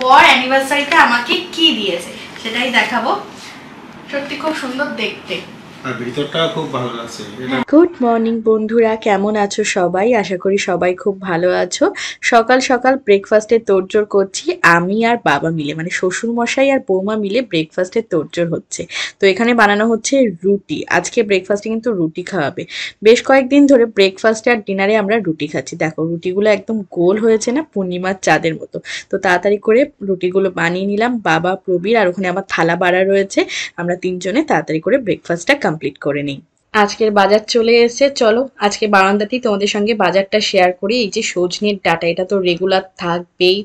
বর অ্যানিভার্সারিতে আমাকে কি দিয়েছে সেটাই দেখাবো। সত্যি খুব সুন্দর দেখতে, আর ভিতরটা খুব ভালো লাগছে। গুড মর্নিং বন্ধুরা, কেমন আছো সবাই? আশা করি সবাই খুব ভালো আছো। সকাল সকাল ব্রেকফাস্টে তোড়জোড় করছি আমি আর বাবা মিলে, মানে শ্বশুর মশাই আর বৌমা মিলে ব্রেকফাস্টে তোড়জোড় হচ্ছে। তো এখানে বানানো হচ্ছে রুটি। আজকে ব্রেকফাস্টে কিন্তু রুটি খাওয়াবে। বেশ কয়েকদিন ধরে ব্রেকফাস্টে আর ডিনারে আমরা রুটি খাচ্ছি। দেখো রুটিগুলো একদম গোল হয়েছে না, পূর্ণিমার চাঁদের মতো। তো তাড়াতাড়ি করে রুটিগুলো বানিয়ে নিলাম, বাবা, প্রবীর আর ওখানে আমার থালা বাড়া রয়েছে। আমরা তিনজনে তাড়াতাড়ি করে ব্রেকফাস্টটা কমপ্লিট করে নিই। আজকের বাজার চলে এসেছে, চলো আজকে বারান্দাতেই তোমাদের সঙ্গে বাজারটা শেয়ার করি। এই যে সজনের ডাটা, এটা তো রেগুলার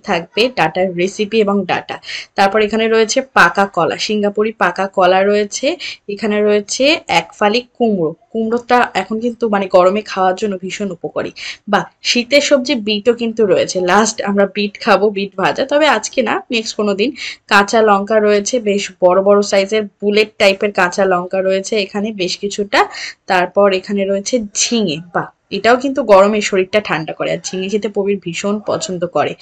থাকবে ডাটার রেসিপি এবং ডাটা। তারপর এখানে রয়েছে পাকা কলা, সিঙ্গাপুরি পাকা কলা রয়েছে। এখানে রয়েছে এক ফালি কুমড়ো। কুমড়োটা এখন কিন্তু মানে গরমে খাওয়ার জন্য ভীষণ উপকারী। বা শীতের সবজি বিটও কিন্তু রয়েছে, লাস্ট আমরা বিট খাবো, বিট ভাজা, তবে আজকে না, নেক্সট কোনো দিন। কাঁচা লঙ্কা রয়েছে, বেশ বড় বড় সাইজের বুলেট টাইপের কাঁচা লঙ্কা রয়েছে এখানে বেশ কিছুটা। তারপর এখানে রয়েছে ঝিঙে, বা এটাও কিন্তু গরমে শরীরটা ঠান্ডা করে, আর ঝিঙে খেতে প্রবীর ভীষণ পছন্দ করে।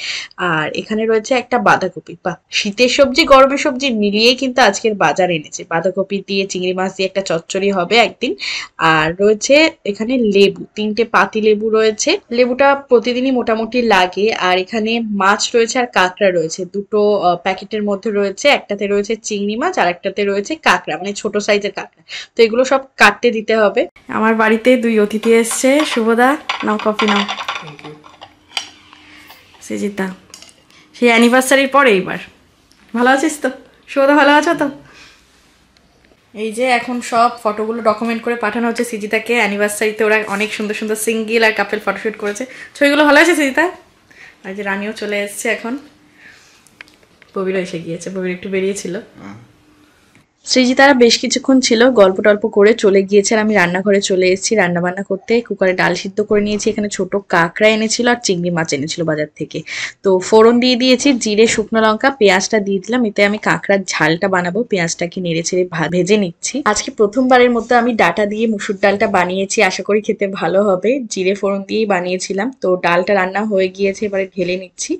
আর এখানে রয়েছে একটা বাঁধাকপি, বা শীতের সবজি গরমের সবজি মিলিয়ে কিন্তু আজকের বাজার এনেছে। বাঁধাকপি দিয়ে চিংড়ি মাছ দিয়ে একটা চচ্চড়ি হবে একদিন। আর রয়েছে এখানে লেবু, 3টে পাতি লেবু রয়েছে, লেবুটা প্রতিদিনই মোটামুটি লাগে। আর এখানে মাছ রয়েছে আর কাঁকড়া রয়েছে, দুটো প্যাকেটের মধ্যে রয়েছে। একটাতে রয়েছে চিংড়ি মাছ আর একটাতে রয়েছে কাঁকড়া, মানে ছোট সাইজের কাঁকড়া। তো এগুলো সব কাটতে দিতে হবে। আমার বাড়িতে 2 অতিথি এসছে। শুভদা, নাও কফি নাও। সৃজিতা, সেই অ্যানিভার্সারির পরে এইবার। ভালো আছিস তো শুভদা? ভালো আছো তো? এই যে এখন সব ফটোগুলো ডকুমেন্ট করে পাঠানো হচ্ছে সৃজিতাকে। অ্যানিভার্সারিতে ওরা অনেক সুন্দর সুন্দর সিঙ্গেল আর কাপেল ফটোশুট করেছে, ছবিগুলো ভালো আছে সৃজিতা? আর যে রানীও চলে এসছে এখন, প্রবীরও এসে গিয়েছে, প্রবীর একটু বেরিয়েছিল। সৃজিতারা বেশ কিছুক্ষণ ছিল, গল্প টল্প করে চলে গিয়েছে। আর আমি রান্নাঘরে চলে এসেছি রান্না বান্না করতে। কুকারে ডাল সিদ্ধ করে নিয়েছি, এখানে ছোট কাঁকড়া এনেছিল আর চিংড়ি মাছ এনেছিল বাজার থেকে। তো ফোড়ন দিয়ে দিয়েছি, জিরে, শুকনো লঙ্কা, পেঁয়াজটা দিয়ে দিলাম। এতে আমি কাঁকড়ার ঝালটা বানাবো, পেঁয়াজটাকে নেড়ে ছেড়ে ভেজে নিচ্ছি। আজকে প্রথমবারের মধ্যে আমি ডাটা দিয়ে মুসুর ডালটা বানিয়েছি, আশা করি খেতে ভালো হবে। জিরে ফোড়ন দিয়েই বানিয়েছিলাম। তো ডালটা রান্না হয়ে গিয়েছে, এবারে ঢেলে নিচ্ছি।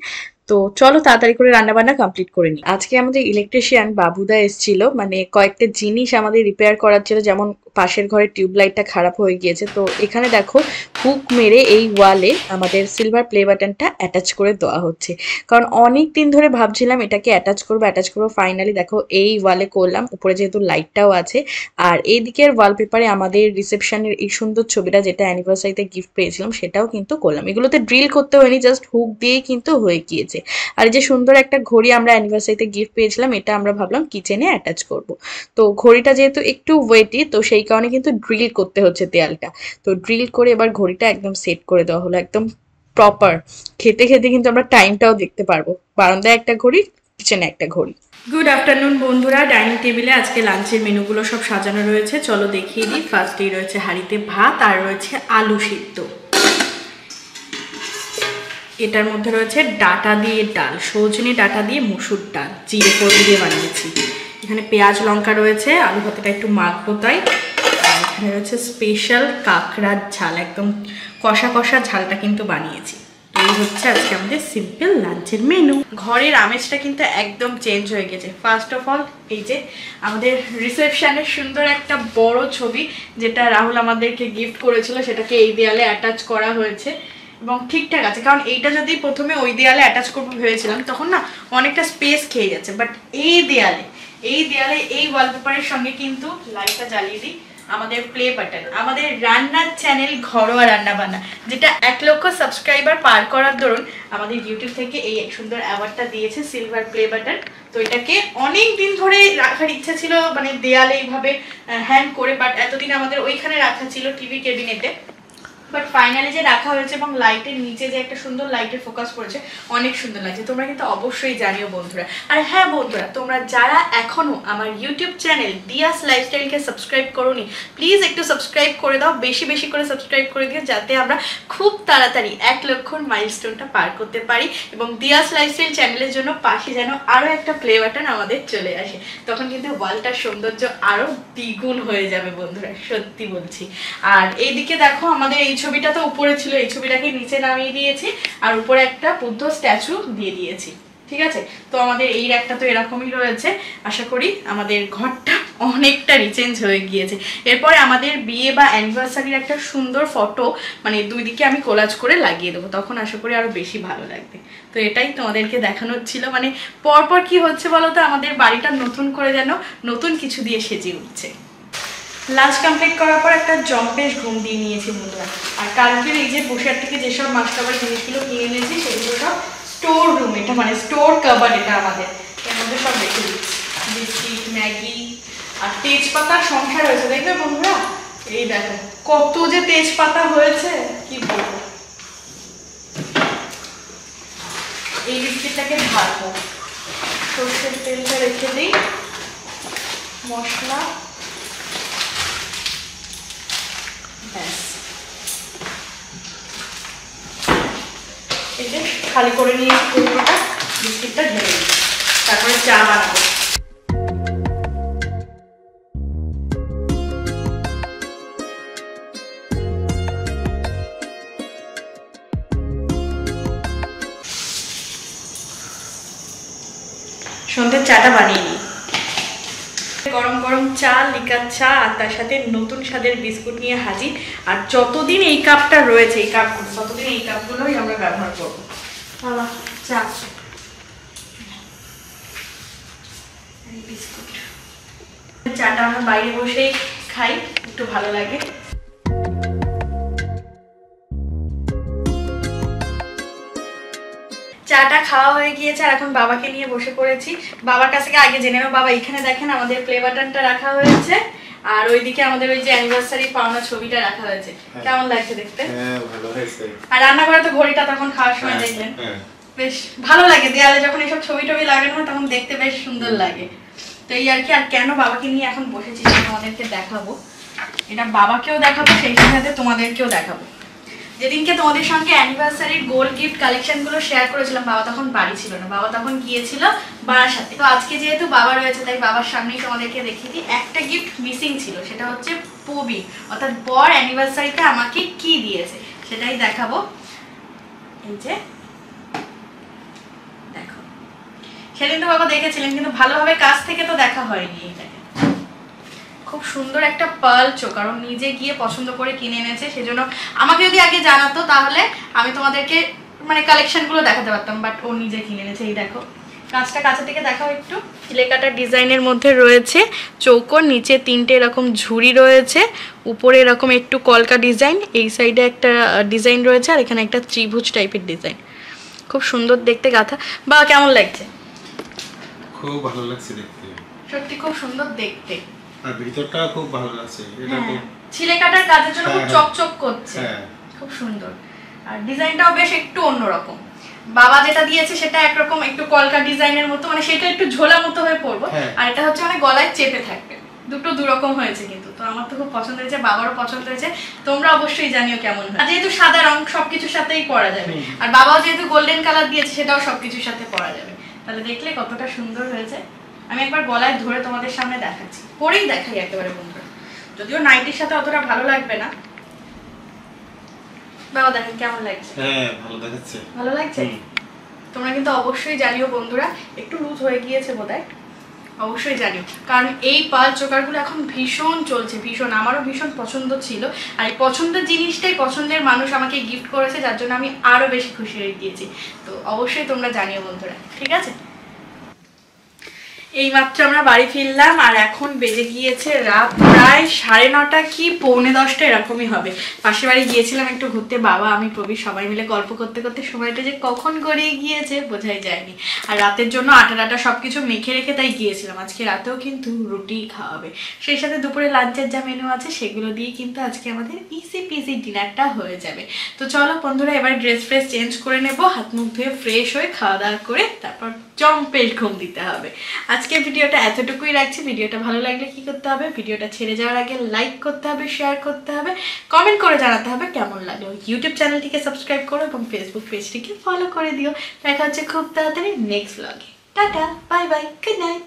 তো চলো তাড়াতাড়ি করে রান্না বান্না কমপ্লিট করে নিই। আজকে আমাদের ইলেকট্রিশিয়ান বাবুদা এসেছিল, মানে কয়েকটা জিনিস আমাদের রিপেয়ার করার ছিল, যেমন পাশের ঘরের টিউবলাইটটা খারাপ হয়ে গিয়েছে। তো এখানে দেখো হুক মেরে এই ওয়ালে আমাদের সিলভার প্লে বাটনটা অ্যাটাচ করে দেওয়া হচ্ছে। কারণ অনেক দিন ধরে ভাবছিলাম এটাকে অ্যাটাচ করবো, ফাইনালি দেখো এই ওয়ালে করলাম। উপরে যেহেতু লাইটটাও আছে। আর এই দিকের ওয়ালপেপারে আমাদের রিসেপশনের এই সুন্দর ছবিটা, যেটা অ্যানিভার্সারিতে গিফট পেয়েছিলাম, সেটাও কিন্তু করলাম। এগুলোতে ড্রিল করতে হয়নি, জাস্ট হুক দিয়েই কিন্তু হয়ে গিয়েছে। আর যে সুন্দর একটা ঘড়ি আমরা অ্যানিভার্সারিতে গিফট পেয়েছিলাম, এটা আমরা ভাবলাম কিচেনে অ্যাটাচ করব। তো ঘড়িটা যেহেতু একটু ওয়েটি, তো সেই কারণে কিন্তু ড্রিল করতে হচ্ছে দেয়ালটা। তো ড্রিল করে এবার ঘড়িটা একদম সেট করে দেওয়া হলো, একদম প্রপার। খেতে খেতে কিন্তু আমরা টাইমটাও দেখতে পারবো। বারান্দায় একটা ঘড়ি, কিচেনে একটা ঘড়ি। গুড আফটারনুন বন্ধুরা, ডাইনিং টেবিলে আজকে লাঞ্চের মেনুগুলো সব সাজানো রয়েছে, চলো দেখিয়ে দিই। ফার্স্টেই রয়েছে হাঁড়িতে ভাত, আর রয়েছে আলু সিদ্ধ। এটার মধ্যে রয়েছে ডাটা দিয়ে ডাল, সজনে ডাটা দিয়ে মুসুর ডাল, জিরে ফোড়ন দিয়ে বানিয়েছি। এখানে পেঁয়াজ লঙ্কা রয়েছে, আলু ভাতেটা একটু মাখবো তাই। আর এখানে রয়েছে স্পেশাল কাঁকড়ার ঝাল, একদম কষা কষা ঝালটা কিন্তু বানিয়েছি। এই হচ্ছে আজকে আমাদের সিম্পল লাঞ্চের মেনু। ঘরের আমেজটা কিন্তু একদম চেঞ্জ হয়ে গেছে। ফার্স্ট অফ অল এই যে আমাদের রিসেপশনের সুন্দর একটা বড় ছবি, যেটা রাহুল আমাদেরকে গিফট করেছিল, সেটাকে এই দেয়ালে অ্যাটাচ করা হয়েছে এবং ঠিকঠাক আছে। কারণ এইটা যদি প্রথমে ওই দেয়ালে অ্যাটাচ করবো ভেবেছিলাম, তখন না অনেকটা স্পেস খেয়ে যাচ্ছে। বাট এই দেয়ালে এই ওয়ালপেপারের সঙ্গে কিন্তু লাইটটা জ্বালিয়ে দিই, আমাদের প্লে বাটন, আমাদের রান্নার চ্যানেল ঘরোয়া রান্না বান্না, যেটা 1 লক্ষ সাবস্ক্রাইবার পার করার দরুন আমাদের ইউটিউব থেকে এই সুন্দর অ্যাওয়ার্ডটা দিয়েছে, সিলভার প্লে বাটন। তো এটাকে অনেক দিন ধরে রাখার ইচ্ছা ছিল, মানে দেয়ালে এইভাবে হ্যাং করে, বাট এতদিন আমাদের ওইখানে রাখা ছিল টিভি ক্যাবিনেটে। বাট ফাইনালি যে রাখা হয়েছে এবং লাইটের নিচে যে একটা সুন্দর লাইটের ফোকাস পড়েছে, অনেক সুন্দর লাগছে। তোমরা কিন্তু অবশ্যই জানিও বন্ধুরা। আর হ্যাঁ বন্ধুরা, তোমরা যারা এখনো আমার ইউটিউব চ্যানেল দিয়াস লাইফস্টাইলকে সাবস্ক্রাইব করোনি, প্লিজ একটু সাবস্ক্রাইব করে দাও, বেশি বেশি করে সাবস্ক্রাইব করে দিও, যাতে আমরা খুব তাড়াতাড়ি 1 লক্ষর মাইলস্টোনটা পার করতে পারি। এবং দিয়াস লাইফস্টাইল চ্যানেলের জন্য পাশে যেন আরও একটা প্লে বাটন আমাদের চলে আসে, তখন কিন্তু ওয়ালটার সৌন্দর্য আরও দ্বিগুণ হয়ে যাবে বন্ধুরা, সত্যি বলছি। আর এইদিকে দেখো আমাদের এই ছবিটা তো উপরে ছিল, এই ছবিটাকে নিচে নামিয়ে দিয়েছি, আর উপরে একটা বুদ্ধ স্ট্যাচু দিয়ে দিয়েছি। ঠিক আছে। তো আমাদের এই র্যাকটা তো এরকমই রয়েছে। আশা করি আমাদের ঘরটা অনেকটা রিচেঞ্জ হয়ে গিয়েছে। এরপরে আমাদের বিয়ে বা অ্যানিভার্সারির একটা সুন্দর ফটো মানে দুই দিকে আমি কোলাজ করে লাগিয়ে দেবো, তখন আশা করি আরো বেশি ভালো লাগবে। তো এটাই তোমাদেরকে দেখানোর ছিল, মানে পরপর কি হচ্ছে বলো তো, আমাদের বাড়িটা নতুন করে যেন নতুন কিছু দিয়ে সেজে উঠছে। লাঞ্চ কমপ্লিট করার পর একটা জম্পেশ ঘুম দিয়ে নিয়েছি বন্ধুরা। আর কালকের এই যে বসিয়ার থেকে যেসব মাসকাবার জিনিসগুলো কিনে এনেছি সেগুলো সব স্টোর রুম, এটা মানে স্টোর কাভার, এটা আমাদের এর মধ্যে সব রেখে দিচ্ছি। বিস্কিট, ম্যাগি আর তেজপাতার সংসার হয়েছে, দেখবে বন্ধুরা এই দেখো কত যে তেজপাতা হয়েছে কি বলবো। এই বিস্কিটটাকে ভাজবো, সর্ষের তেলটা রেখে দিই, মশলা ব্যাস। এই যে খালি করে নিয়েছি কৌটোটা, বিস্কিটটা ঢেলে দিই, তারপরে চা বানাবো। সন্ধ্যের চাটা বানিয়ে নিই। গরম গরম চা, লিকার চা, আর তার সাথে নতুন স্বাদের বিস্কুট নিয়ে হাজির। আর যতদিন এই কাপটা রয়েছে, এই কাপগুলো ততদিন এই কাপগুলোই আমরা ব্যবহার করবো। চা বিস্কুট, চাটা আমরা বাইরে বসেই খাই, একটু ভালো লাগে। চাটা খাওয়া হয়ে গিয়েছে আর এখন বাবাকে নিয়ে বসে পড়েছি। বাবার কাছ থেকে আগে জেনে নেবো। বাবা এখানে দেখেন আমাদের প্লে বাটনটা রাখা হয়েছে, আর ওইদিকে আমাদের ওই যে অ্যানিভার্সারি পাওনা ছবিটা রাখা হয়েছে। কেমন লাগছে দেখতে? ভালো হয়েছে। আর রান্নাঘরে তো ঘড়িটা তখন খাওয়ার সময় দেখলেন, বেশ ভালো লাগে। দেয়ালে যখন এসব ছবি টবি লাগানো হয় তখন দেখতে বেশ সুন্দর লাগে। তো এই আর কি। আর কেন বাবাকে নিয়ে এখন বসেছি তোমাদেরকে দেখাবো, এটা বাবাকেও দেখাবো, সেই সাথে তোমাদেরকেও দেখাবো। যেদিনকে তোমাদের সঙ্গে অ্যানিভার্সারির গোল্ড গিফট কালেকশনগুলো শেয়ার করেছিলাম, বাবা তখন বাড়ি ছিল না, বাবা তখন গিয়েছিল বারাসাতে। তো আজকে যেহেতু বাবা রয়েছে তাই বাবার সামনেই তোমাদেরকে দেখিয়ে দিই। একটা গিফট মিসিং ছিল, সেটা হচ্ছে পবি, অর্থাৎ বর অ্যানিভার্সারিতে আমাকে কি দিয়েছে সেটাই দেখাবো। এই যে দেখো, সেদিন তো বাবা দেখেছিলেন কিন্তু ভালোভাবে কাছ থেকে তো দেখা হয়নি। এইটাকে খুব সুন্দর একটা পার্ল চোখ, কারণ নিজে গিয়ে পছন্দ করে কিনে এনেছে, সেজন্য আমাকে যদি আগে জানাতো তাহলে আমি তোমাদেরকে মানে কালেকশনগুলো দেখাতে পারতাম, বাট ও নিজে কিনে এনেছে। এই দেখো কাজটা কাছে থেকে দেখাও একটু। চিলেকাটার ডিজাইনের মধ্যে রয়েছে চৌকোর, নিচে তিনটে এরকম ঝুড়ি রয়েছে, উপরে এরকম একটু কলকা ডিজাইন, এই সাইডে একটা ডিজাইন রয়েছে, আর এখানে একটা ত্রিভুজ টাইপের ডিজাইন। খুব সুন্দর দেখতে গাঁথা। বা কেমন লাগছে? খুব ভালো লাগছে দেখতে, সত্যি খুব সুন্দর দেখতে, আর ভিতরটা খুব ভালো লাগছে। এটা তো চিলেকাটার কাজের জন্য খুব চকচক করছে, খুব সুন্দর। আর ডিজাইনটাও বেশ একটু অন্যরকম। বাবা যেটা দিয়েছে সেটা একরকম একটু কলকা ডিজাইনের মতো, মানে সেটা একটু ঝোলা মতো হয়ে পড়বো, আর এটা হচ্ছে মানে গলায় চেপে থাকবে। দুটো দুরকম হয়েছে কিন্তু, তো আমার তো খুব পছন্দ হয়েছে, বাবারও পছন্দ হয়েছে। তোমরা অবশ্যই জানিও কেমন হয়। যেহেতু সাদা রং সবকিছুর সাথেই পরা যাবে, আর বাবাও যেহেতু গোল্ডেন কালার দিয়েছে সেটাও সবকিছুর সাথে পরা যাবে, তাহলে দেখলে কতটা সুন্দর হয়েছে। আমি একবার গলায় ধরে তোমাদের সামনে দেখাচ্ছি, পরেই দেখাই একেবারে বন্ধুরা, যদিও নাইটির সাথে অতটা ভালো লাগবে না। বাবা দেখেন কেমন লাগছে? ভালো দেখাচ্ছে, ভালো লাগছে। তোমরা কিন্তু অবশ্যই জানিও বন্ধুরা, একটু লুজ হয়ে গিয়েছে বোধহয়, অবশ্যই জানিও, কারণ এই পার্ল চোকারগুলো এখন ভীষণ চলছে, ভীষণ। আমারও ভীষণ পছন্দ ছিল, আর এই পছন্দের জিনিসটাই পছন্দের মানুষ আমাকে গিফট করেছে, যার জন্য আমি আরো বেশি খুশি হয়ে গিয়েছি। তো অবশ্যই তোমরা জানিও বন্ধুরা, ঠিক আছে? এইমাত্র আমরা বাড়ি ফিরলাম, আর এখন বেজে গিয়েছে রাত প্রায় 9:30 কি 9:45 এরকমই হবে। পাশের বাড়ি গিয়েছিলাম একটু ঘুরতে, বাবা আমি প্রবীর সবাই মিলে গল্প করতে করতে সময়টা যে কখন গড়িয়ে গিয়েছে বোঝাই যায়নি। আর রাতের জন্য আটা সবকিছু মেখে রেখে তাই গিয়েছিলাম। আজকে রাতেও কিন্তু রুটি খাওয়াবে, সেই সাথে দুপুরে লাঞ্চের যা মেনু আছে সেগুলো দিয়ে কিন্তু আজকে আমাদের ইজি পিজি ডিনারটা হয়ে যাবে। তো চলো বন্ধুরা, এবার ড্রেস ফ্রেস চেঞ্জ করে নেবো, হাত মুখ ধুয়ে ফ্রেশ হয়ে খাওয়া দাওয়া করে তারপর জম্পেশ ঘুম দিতে হবে। আজকে ভিডিওটা এতটুকুই রাখছি। ভিডিওটা ভালো লাগলে কি করতে হবে, ভিডিওটা ছেড়ে যাওয়ার আগে লাইক করতে হবে, শেয়ার করতে হবে, কমেন্ট করে জানাতে হবে কেমন লাগলো। ইউটিউব চ্যানেলটিকে সাবস্ক্রাইব করো এবং ফেসবুক পেজটিকে ফলো করে দিও। দেখা হচ্ছে খুব তাড়াতাড়ি নেক্সট ব্লগে। Tata, bye bye, good night.